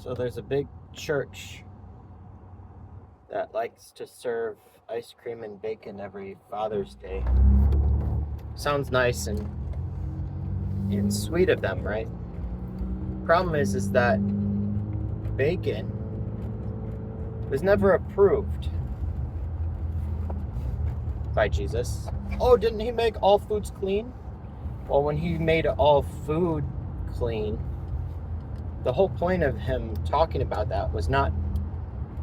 So there's a big church that likes to serve ice cream and bacon every Father's Day. Sounds nice and sweet of them, right? Problem is that bacon was never approved by Jesus. Oh, didn't he make all foods clean? Well, when he made all food clean, the whole point of him talking about that was not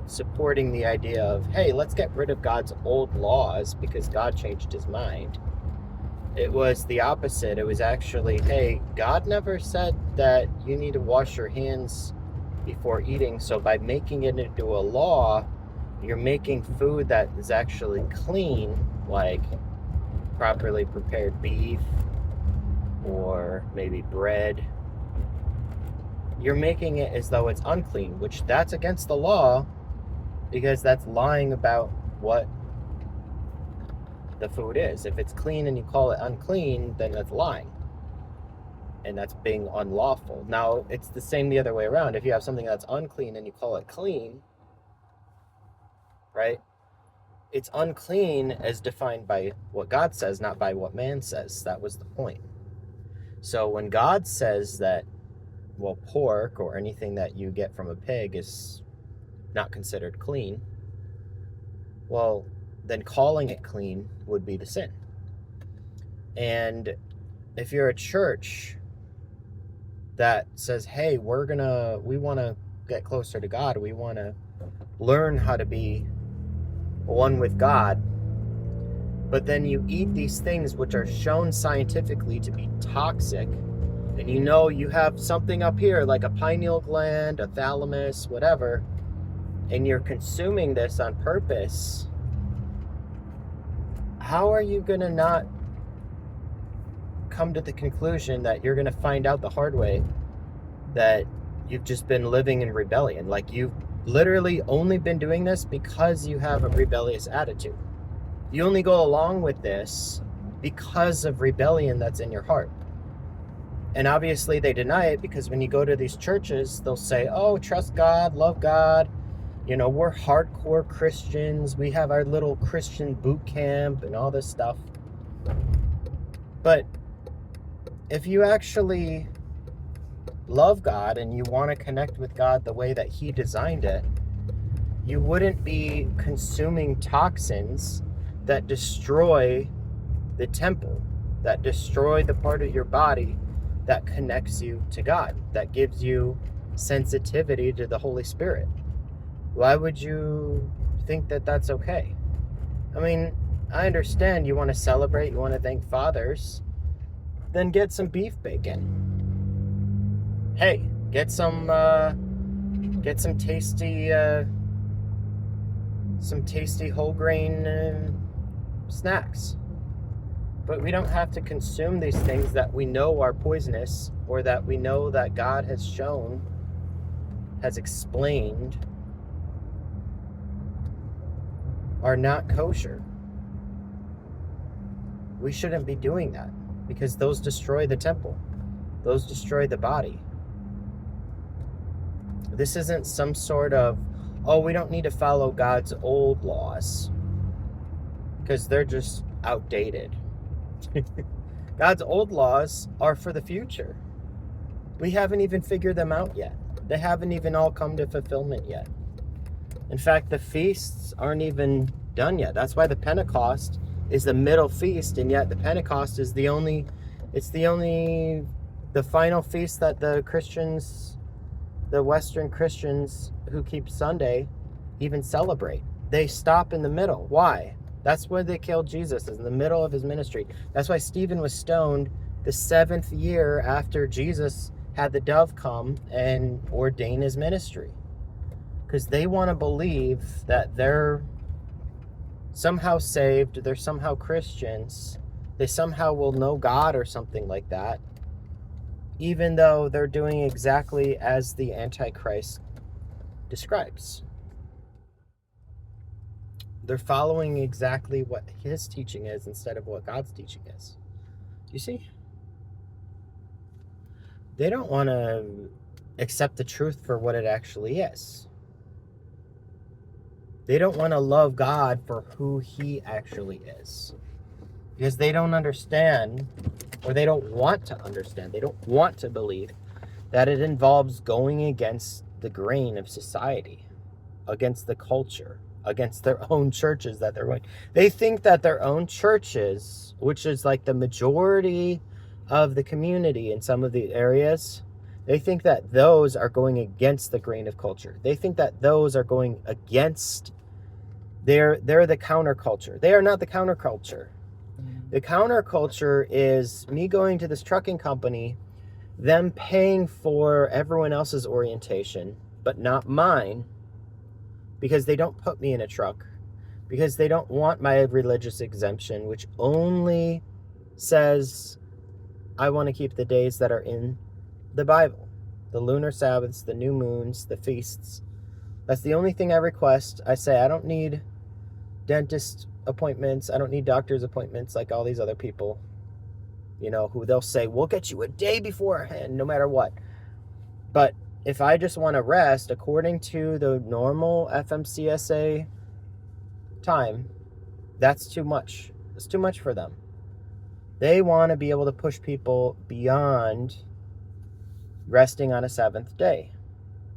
supporting the idea of, hey, let's get rid of God's old laws because God changed his mind. It was the opposite. It was actually, hey, God never said that you need to wash your hands before eating. So by making it into a law, you're making food that is actually clean, like properly prepared beef or maybe bread. You're making it as though it's unclean, which that's against the law because that's lying about what the food is. If it's clean and you call it unclean, then that's lying. And that's being unlawful. Now, it's the same the other way around. If you have something that's unclean and you call it clean, right? It's unclean as defined by what God says, not by what man says. That was the point. So when God says that, well, pork or anything that you get from a pig is not considered clean, well, then calling it clean would be the sin. And if you're a church that says, hey, we want to get closer to God, we want to learn how to be one with God, but then you eat these things which are shown scientifically to be toxic, and you know you have something up here like a pineal gland, a thalamus, whatever, and you're consuming this on purpose, how are you going to not come to the conclusion that you're going to find out the hard way that you've just been living in rebellion? Like, you've literally only been doing this because you have a rebellious attitude. You only go along with this because of rebellion that's in your heart. And obviously they deny it because when you go to these churches, they'll say, oh, trust God, love God. You know, we're hardcore Christians. We have our little Christian boot camp and all this stuff. But if you actually love God and you want to connect with God the way that he designed it, you wouldn't be consuming toxins that destroy the temple, that destroy the part of your body that connects you to God, that gives you sensitivity to the Holy Spirit. Why would you think that that's okay? I mean, I understand you want to celebrate, you want to thank fathers, then get some beef bacon. Hey, get some tasty whole grain snacks. But we don't have to consume these things that we know are poisonous, or that we know that God has shown, has explained, are not kosher. We shouldn't be doing that because those destroy the temple. Those destroy the body. This isn't some sort of, oh, we don't need to follow God's old laws because they're just outdated. God's old laws are for the future. We haven't even figured them out yet. They haven't even all come to fulfillment yet. In fact, the feasts aren't even done yet. That's why the Pentecost is the middle feast, and yet the Pentecost is the final feast that the Christians, the Western Christians who keep Sunday, even celebrate. They stop in the middle. Why? That's where they killed Jesus, is in the middle of his ministry. That's why Stephen was stoned the 7th year after Jesus had the dove come and ordain his ministry. Because they want to believe that they're somehow saved, they're somehow Christians, they somehow will know God or something like that, even though they're doing exactly as the Antichrist describes. They're following exactly what his teaching is instead of what God's teaching is. Do you see? They don't want to accept the truth for what it actually is. They don't want to love God for who he actually is. Because they don't understand, or they don't want to understand, they don't want to believe that it involves going against the grain of society, against the culture, against their own churches that they're going. They think that their own churches, which is like the majority of the community in some of the areas, they think that those are going against the grain of culture. They think that those are going against, they're the counterculture. They are not the counterculture. The counterculture is me going to this trucking company, them paying for everyone else's orientation, but not mine, because they don't put me in a truck, because they don't want my religious exemption, which only says I want to keep the days that are in the Bible, the lunar Sabbaths, the new moons, the feasts. That's the only thing I request. I say I don't need dentist appointments. I don't need doctor's appointments like all these other people, who they'll say, we'll get you a day beforehand, no matter what. But if I just want to rest according to the normal FMCSA time, that's too much. It's too much for them. They want to be able to push people beyond resting on a seventh day.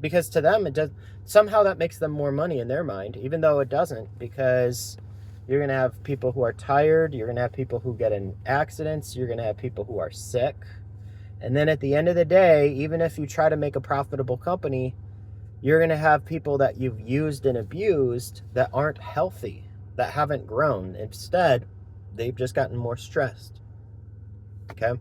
Because to them, it does, somehow that makes them more money in their mind, even though it doesn't, because you're going to have people who are tired, you're going to have people who get in accidents, you're going to have people who are sick. And then at the end of the day, even if you try to make a profitable company, you're going to have people that you've used and abused that aren't healthy, that haven't grown. Instead, they've just gotten more stressed. Okay?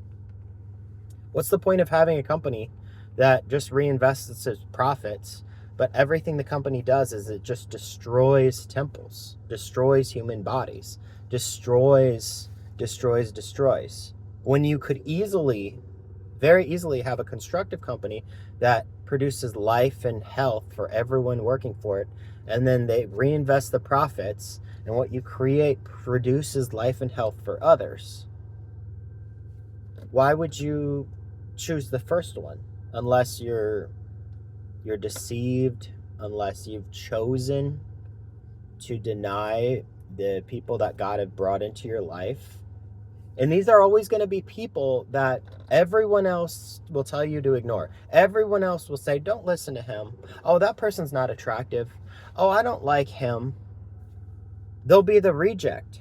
What's the point of having a company that just reinvests its profits, but everything the company does is it just destroys temples, destroys human bodies, destroys, when you could very easily have a constructive company that produces life and health for everyone working for it, and then they reinvest the profits, and what you create produces life and health for others. Why would you choose the first one? Unless you're deceived, unless you've chosen to deny the people that God have brought into your life. And these are always going to be people that everyone else will tell you to ignore. Everyone else will say, don't listen to him. Oh, that person's not attractive. Oh, I don't like him. They'll be the reject.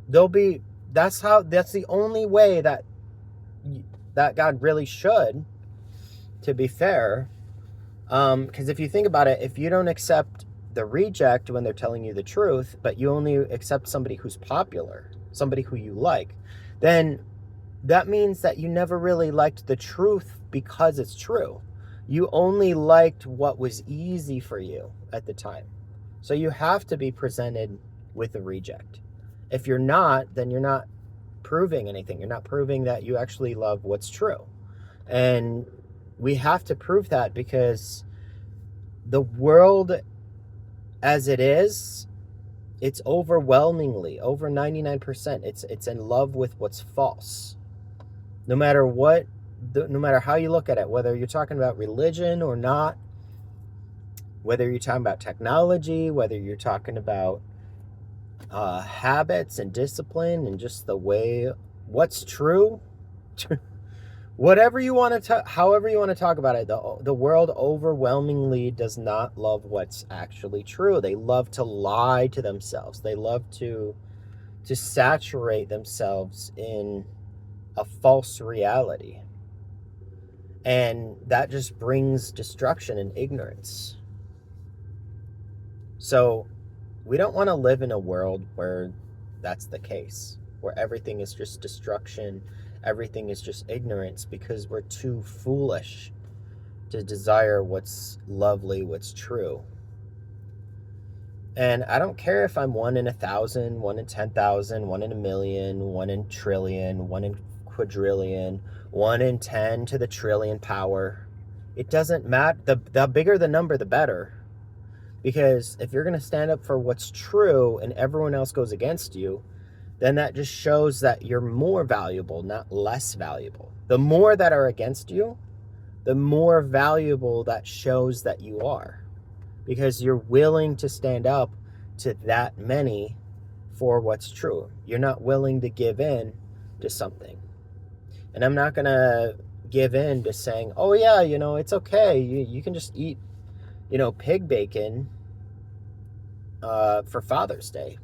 That's the only way that God really should, to be fair. Because if you think about it, if you don't accept the reject when they're telling you the truth, but you only accept somebody who's popular, somebody who you like, then that means that you never really liked the truth because it's true. You only liked what was easy for you at the time. So you have to be presented with a reject. If you're not, then you're not proving anything. You're not proving that you actually love what's true. And we have to prove that, because the world as it is, it's overwhelmingly, over 99%, it's in love with what's false. No matter how you look at it, whether you're talking about religion or not, whether you're talking about technology, whether you're talking about habits and discipline and just the way what's true. However you want to talk about it, the world overwhelmingly does not love what's actually true. They love to lie to themselves. They love to saturate themselves in a false reality. And that just brings destruction and ignorance. So we don't want to live in a world where that's the case, where everything is just destruction, everything is just ignorance, because we're too foolish to desire what's lovely, what's true. And I don't care if I'm 1 in 1,000, 1 in 10,000, 1 in a million, 1 in trillion, 1 in quadrillion, 1 in 10 to the trillion power. It doesn't matter. The bigger the number, the better. Because if you're going to stand up for what's true and everyone else goes against you, then that just shows that you're more valuable, not less valuable. The more that are against you, the more valuable that shows that you are, because you're willing to stand up to that many for what's true. You're not willing to give in to something. And I'm not going to give in to saying, oh yeah, it's okay. You can just eat, pig bacon for Father's Day.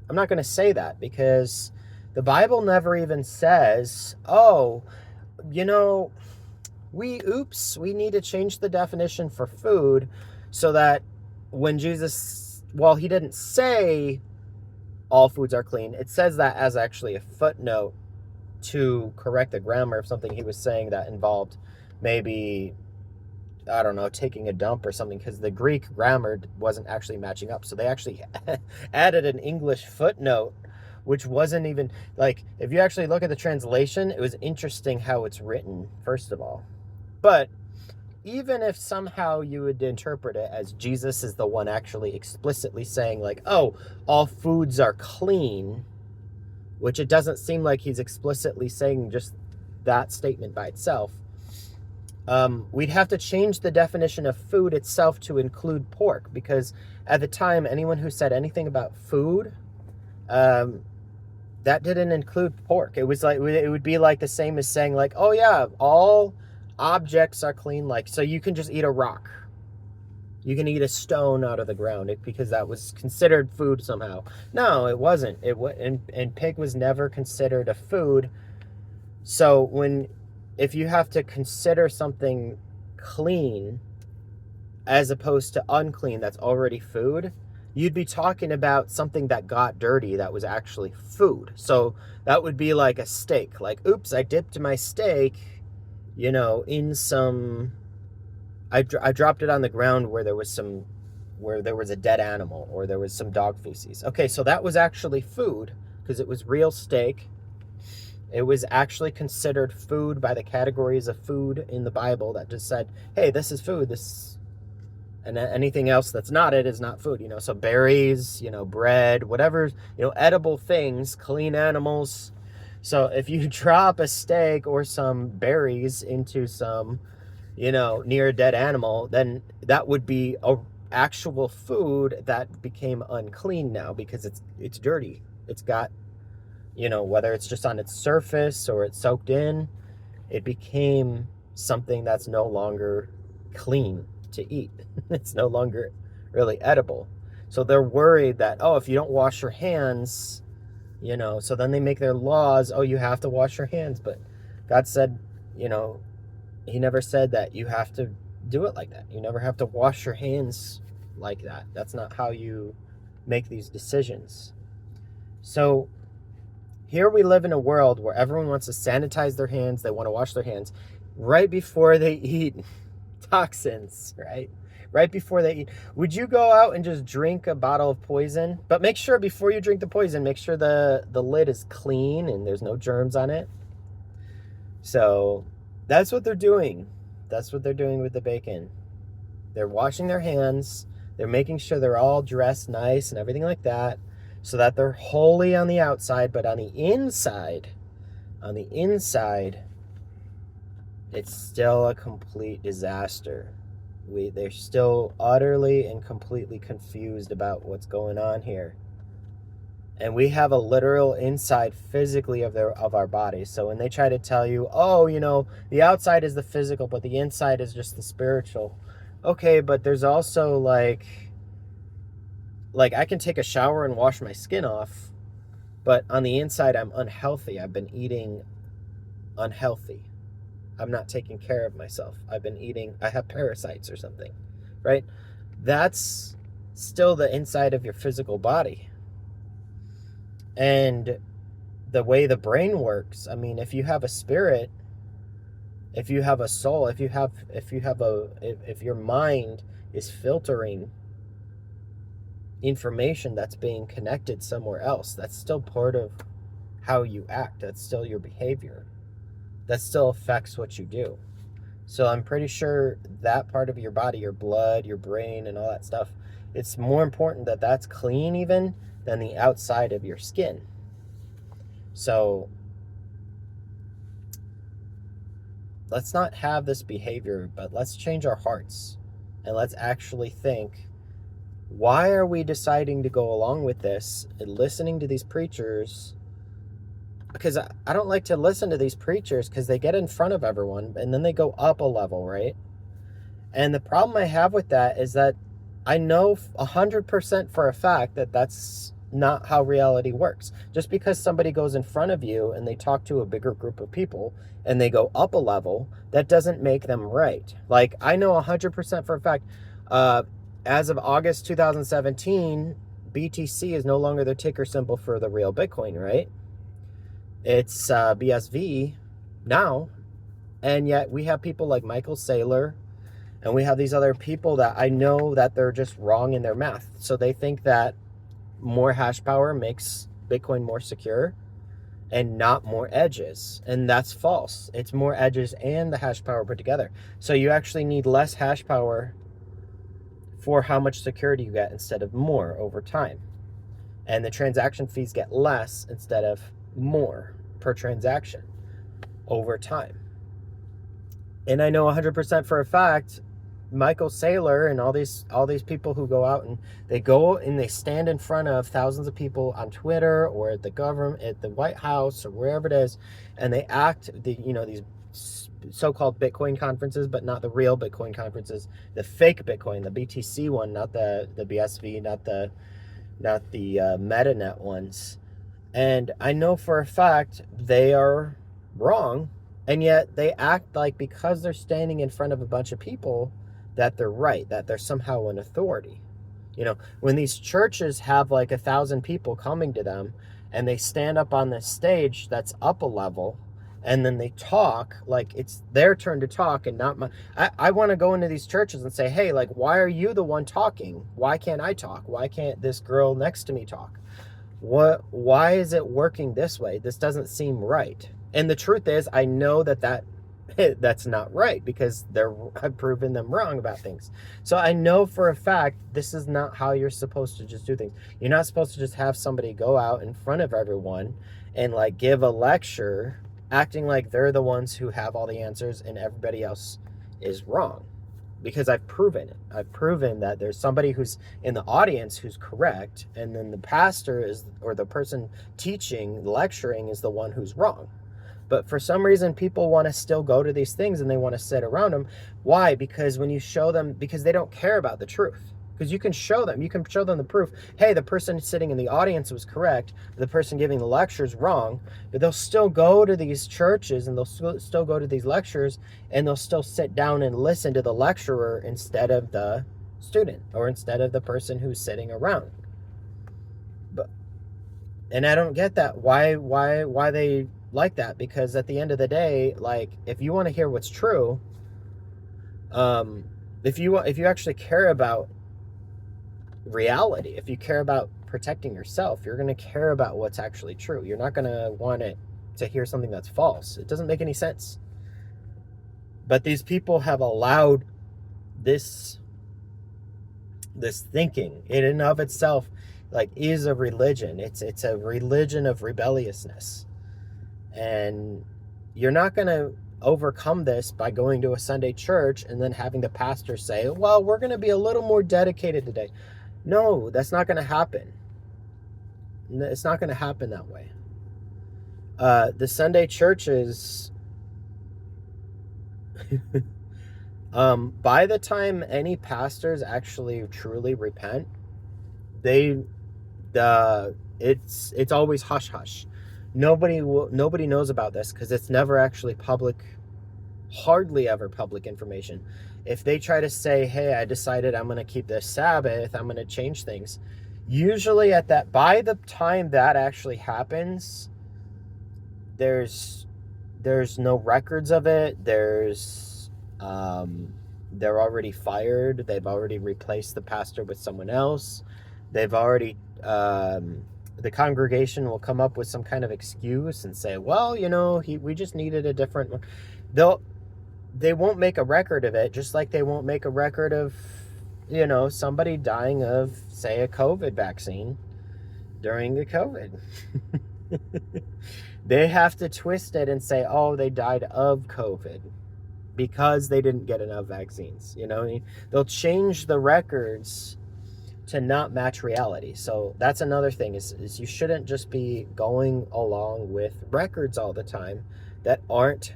I'm not going to say that, because the Bible never even says, oh, we need to change the definition for food so that when Jesus, he didn't say all foods are clean. It says that as actually a footnote to correct the grammar of something he was saying that involved maybe, I don't know, taking a dump or something, because the Greek grammar wasn't actually matching up. So they actually added an English footnote, which wasn't even, like, if you actually look at the translation, it was interesting how it's written, first of all. But even if somehow you would interpret it as Jesus is the one actually explicitly saying, like, oh, all foods are clean, which it doesn't seem like he's explicitly saying just that statement by itself, we'd have to change the definition of food itself to include pork, because at the time, anyone who said anything about food, that didn't include pork. It was like, it would be like the same as saying, like, oh yeah, all objects are clean, like, so you can just eat a rock. You can eat a stone out of the ground because that was considered food somehow. No, it wasn't. And pig was never considered a food. So if you have to consider something clean as opposed to unclean that's already food, you'd be talking about something that got dirty that was actually food. So that would be like a steak. Like, oops, I dipped my steak, in some... I dropped it on the ground where there was a dead animal, or there was some dog feces. Okay, so that was actually food because it was real steak. It was actually considered food by the categories of food in the Bible that just said, hey, this is food. And anything else that's not it is not food. So berries, bread, whatever, edible things, clean animals. So if you drop a steak or some berries into some, near a dead animal, then that would be a actual food that became unclean now because it's dirty. It's got, whether it's just on its surface or it's soaked in, it became something that's no longer clean to eat. It's no longer really edible. So they're worried that, oh, if you don't wash your hands, so then they make their laws, oh, you have to wash your hands. But God said, he never said that you have to do it like that. You never have to wash your hands like that. That's not how you make these decisions. So here we live in a world where everyone wants to sanitize their hands. They want to wash their hands right before they eat toxins, right? Right before they eat. Would you go out and just drink a bottle of poison? But make sure before you drink the poison, make sure the lid is clean and there's no germs on it. So that's what they're doing. That's what they're doing with the bacon. They're washing their hands. They're making sure they're all dressed nice and everything like that, so that they're holy on the outside, but on the inside, it's still a complete disaster. They're still utterly and completely confused about what's going on here. And we have a literal inside physically of our bodies. So when they try to tell you, oh, the outside is the physical, but the inside is just the spiritual. Okay, but there's also like I can take a shower and wash my skin off, but on the inside I'm unhealthy. I've been eating unhealthy. I'm not taking care of myself. I have parasites or something, right? That's still the inside of your physical body. And the way the brain works, I mean, if you have a spirit, if you have a soul, if your mind is filtering information that's being connected somewhere else, that's still part of how you act. That's still your behavior. That still affects what you do. So I'm pretty sure that part of your body, your blood, your brain, and all that stuff, it's more important that that's clean even than the outside of your skin. So let's not have this behavior, but let's change our hearts and let's actually think, why are we deciding to go along with this and listening to these preachers? Because I don't like to listen to these preachers because they get in front of everyone and then they go up a level, right? And the problem I have with that is that I know 100% for a fact that that's not how reality works. Just because somebody goes in front of you and they talk to a bigger group of people and they go up a level, that doesn't make them right. Like, I know 100% for a fact, as of August 2017, BTC is no longer the ticker symbol for the real Bitcoin, right? It's BSV now. And yet we have people like Michael Saylor, and we have these other people that I know that they're just wrong in their math. So they think that more hash power makes Bitcoin more secure and not more edges. And that's false. It's more edges and the hash power put together. So you actually need less hash power for how much security you get instead of more over time. And the transaction fees get less instead of more per transaction over time. And I know 100% for a fact, Michael Saylor and all these people who go out and they stand in front of thousands of people on Twitter or at the government, at the White House or wherever it is, and they act these so-called Bitcoin conferences, but not the real Bitcoin conferences, the fake Bitcoin, the BTC one, not the BSV, not the MetaNet ones. And I know for a fact they are wrong, and yet they act like because they're standing in front of a bunch of people that they're right, that they're somehow an authority. When these churches have like 1,000 people coming to them and they stand up on this stage that's up a level and then they talk like it's their turn to talk and not my. I want to go into these churches and say, hey, like, why are you the one talking? Why can't I talk? Why can't this girl next to me talk? Why is it working this way? This doesn't seem right. And the truth is, I know that's not right because I've proven them wrong about things. So I know for a fact this is not how you're supposed to just do things. You're not supposed to just have somebody go out in front of everyone and like give a lecture acting like they're the ones who have all the answers and everybody else is wrong. Because I've proven it. I've proven that there's somebody who's in the audience who's correct, and then the pastor or the person teaching, lecturing is the one who's wrong. But for some reason, people want to still go to these things and they want to sit around them. Why? Because when you show them, because they don't care about the truth. Because you can show them the proof. Hey, the person sitting in the audience was correct. The person giving the lecture is wrong. But they'll still go to these churches and they'll still go to these lectures and they'll still sit down and listen to the lecturer instead of the student or instead of the person who's sitting around. And I don't get that. Why they like that? Because at the end of the day, like, if you want to hear what's true, if you actually care about reality, if you care about protecting yourself, you're going to care about what's actually true. You're not going to want to hear something that's false. It doesn't make any sense. But these people have allowed this thinking in and of itself, like, is a religion. It's a religion of rebelliousness. And you're not going to overcome this by going to a Sunday church and then having the pastor say, well, we're going to be a little more dedicated today. No, that's not going to happen. It's not going to happen that way. The Sunday churches, by the time any pastors actually truly repent, it's always hush hush. Nobody knows about this because it's never actually public, hardly ever public information. If they try to say, hey, I decided I'm going to keep this Sabbath, I'm going to change things, usually by the time that actually happens, there's no records of it. They're already fired. They've already replaced the pastor with someone else. They've already, the congregation will come up with some kind of excuse and say, well, we just needed a different one. They won't make a record of it, just like they won't make a record of, somebody dying of, say, a COVID vaccine during the COVID. They have to twist it and say, oh, they died of COVID. because they didn't get enough vaccines. They'll change the records to not match reality. So that's another thing is you shouldn't just be going along with records all the time that aren't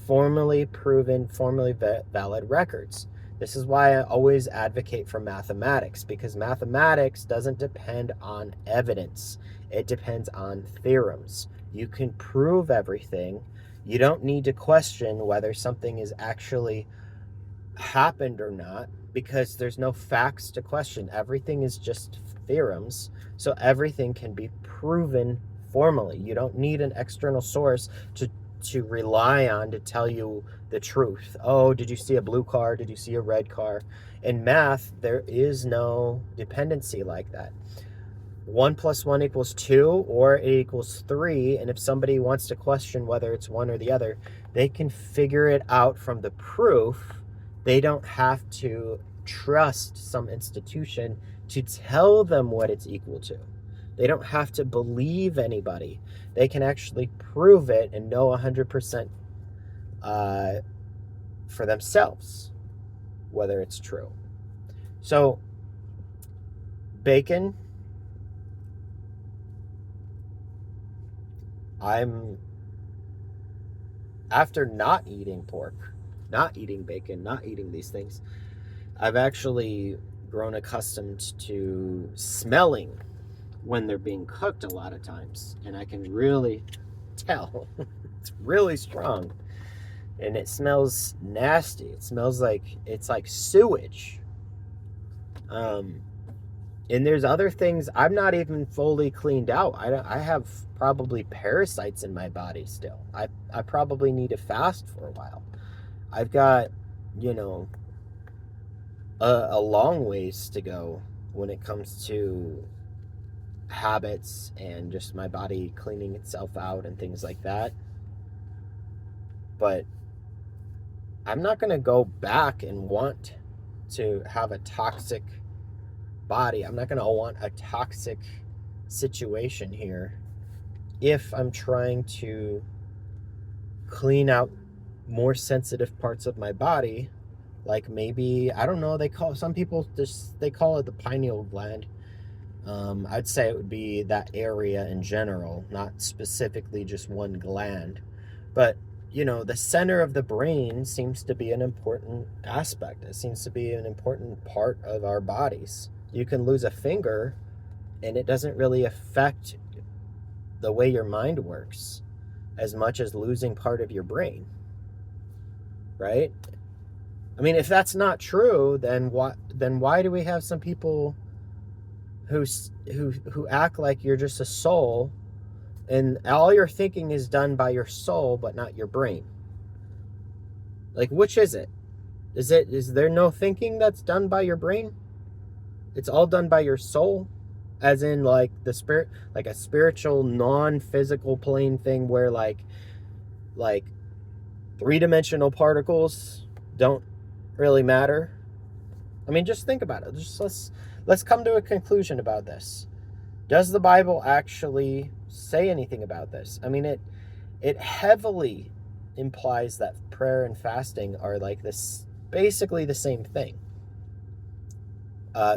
formally proven, formally valid records. This is why I always advocate for mathematics, because mathematics doesn't depend on evidence. It depends on theorems. You can prove everything. You don't need to question whether something is actually happened or not, because there's no facts to question. Everything is just theorems. So everything can be proven formally. You don't need an external source to rely on to tell you the truth. Oh, did you see a blue car? Did you see a red car? In math, there is no dependency like that. 1 + 1 = 2 or it = 3. And if somebody wants to question whether it's one or the other, they can figure it out from the proof. They don't have to trust some institution to tell them what it's equal to. They don't have to believe anybody. They can actually prove it and know 100% for themselves whether it's true. So, bacon, after not eating pork, not eating bacon, not eating these things, I've actually grown accustomed to smelling when they're being cooked a lot of times. And I can really tell it's really strong. And it smells nasty. It smells like it's like sewage. And there's other things. I'm not even fully cleaned out. I have probably parasites in my body still. I probably need to fast for a while. I've got, a long ways to go when it comes to habits and just my body cleaning itself out and things like that. But I'm not going to go back and want to have a toxic body. I'm not going to want a toxic situation here if I'm trying to clean out more sensitive parts of my body. Like maybe, I don't know, some people they call it the pineal gland. I'd say it would be that area in general, not specifically just one gland. But, the center of the brain seems to be an important aspect. It seems to be an important part of our bodies. You can lose a finger and it doesn't really affect the way your mind works as much as losing part of your brain, right? I mean, if that's not true, then why do we have some people who act like you're just a soul and all your thinking is done by your soul but not your brain? Like, which is it? Is there no thinking that's done by your brain? It's all done by your soul, as in like the spirit, like a spiritual non-physical plane thing where like three-dimensional particles don't really matter. I mean, just think about it. Let's come to a conclusion about this. Does the Bible actually say anything about this? I mean, it heavily implies that prayer and fasting are like this, basically the same thing.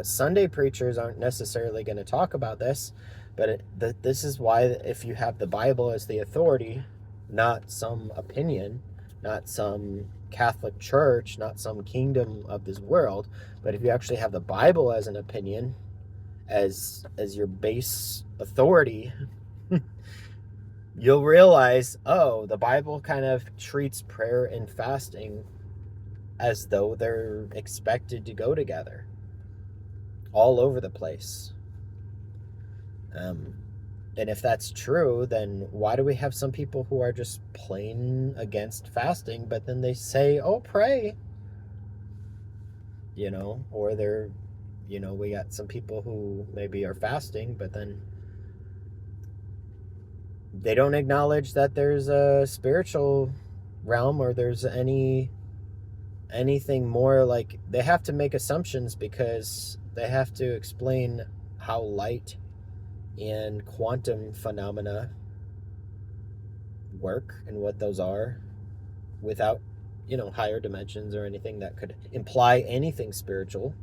Sunday preachers aren't necessarily going to talk about this, but this is why, if you have the Bible as the authority, not some opinion, not some Catholic Church, not some kingdom of this world, but if you actually have the Bible as an opinion, as your base authority, you'll realize, oh, the Bible kind of treats prayer and fasting as though they're expected to go together all over the place. And if that's true, then why do we have some people who are just plain against fasting, but then they say, oh, pray, or they're, we got some people who maybe are fasting, but then they don't acknowledge that there's a spiritual realm or there's anything more. Like, they have to make assumptions because they have to explain how light and quantum phenomena work and what those are without higher dimensions or anything that could imply anything spiritual.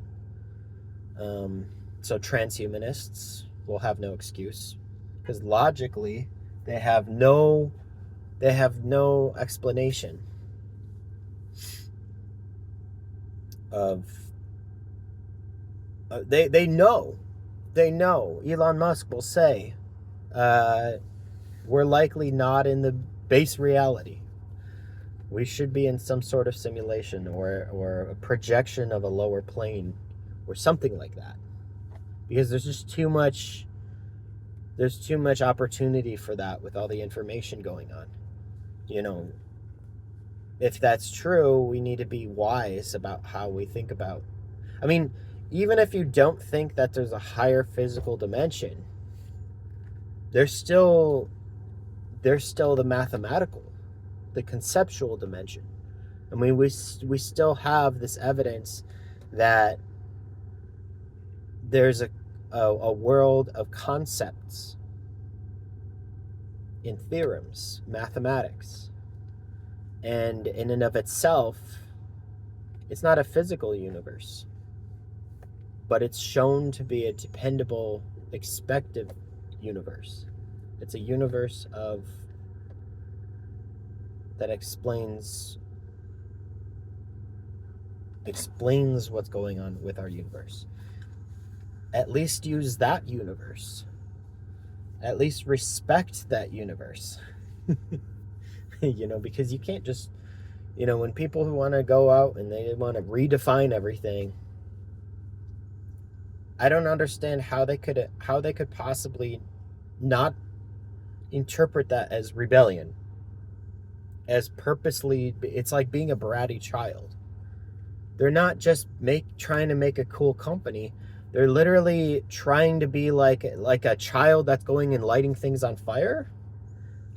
So transhumanists will have no excuse, because logically they have no explanation of they know Elon Musk will say we're likely not in the base reality. We should be in some sort of simulation or a projection of a lower plane or something like that, because there's just too much opportunity for that with all the information going on. If that's true, we need to be wise about how we think about. I mean, even if you don't think that there's a higher physical dimension, there's still the mathematical, the conceptual dimension. I mean, we still have this evidence that there's a world of concepts in theorems, mathematics. And in and of itself, it's not a physical universe, but it's shown to be a dependable, expected universe. It's a universe that explains what's going on with our universe. At least use that universe. At least respect that universe. Because you can't just, when people who want to go out and they want to redefine everything, I don't understand how they could possibly not interpret that as rebellion, as purposely. It's like being a bratty child. They're not just trying to make a cool company. They're literally trying to be like a child that's going and lighting things on fire,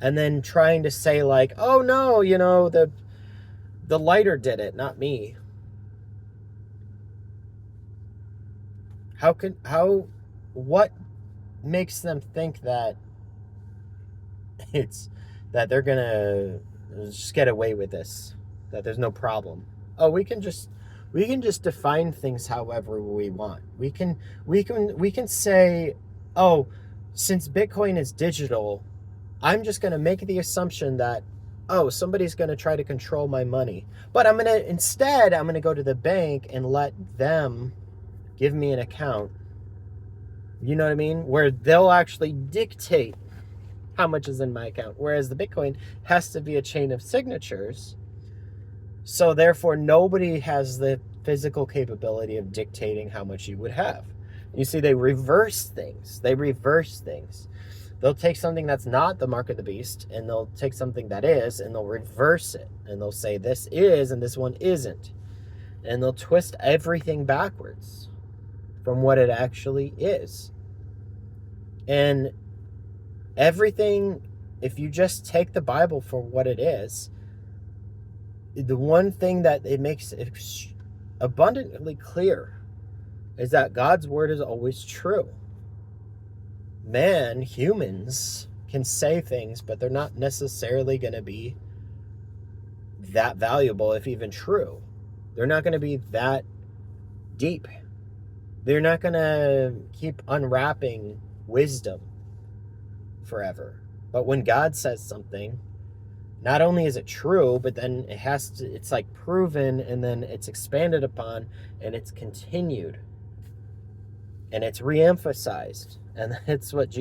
and then trying to say like, oh no, the lighter did it, not me. What makes them think that they're gonna just get away with this, that there's no problem? Oh, we can just define things however we want. We can say, oh, since Bitcoin is digital, I'm just going to make the assumption that, oh, somebody's going to try to control my money. But I'm going to go to the bank and let them give me an account. You know what I mean? Where they'll actually dictate how much is in my account. Whereas the Bitcoin has to be a chain of signatures. So therefore, nobody has the physical capability of dictating how much you would have. You see, they reverse things. They'll take something that's not the mark of the beast, and they'll take something that is, and they'll reverse it. And they'll say this is, and this one isn't. And they'll twist everything backwards from what it actually is. And everything, if you just take the Bible for what it is, the one thing that it makes abundantly clear is that God's word is always true. Humans can say things, but they're not necessarily going to be that valuable, if even true. They're not going to be that deep. They're not going to keep unwrapping wisdom forever. But when God says something, not only is it true, but then it's like proven, and then it's expanded upon, and it's continued, and it's reemphasized. And it's what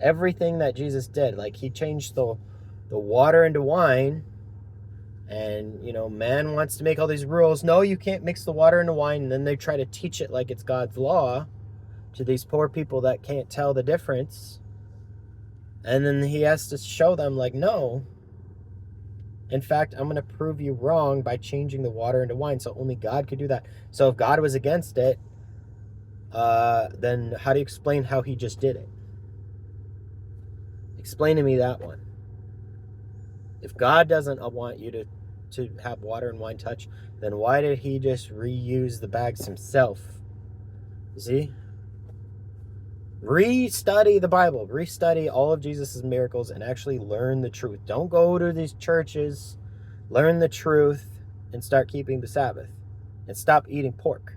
everything that Jesus did. Like, he changed the water into wine, and, man wants to make all these rules. No, you can't mix the water into wine. And then they try to teach it like it's God's law to these poor people that can't tell the difference. And then he has to show them, like, no. In fact, I'm going to prove you wrong by changing the water into wine. So only God could do that. So if God was against it, then how do you explain how he just did it? Explain to me that one. If God doesn't want you to have water and wine touch, then why did he just reuse the bags himself? See? Restudy the Bible. Restudy all of Jesus' miracles and actually learn the truth. Don't go to these churches. Learn the truth. and start keeping the Sabbath and stop eating pork.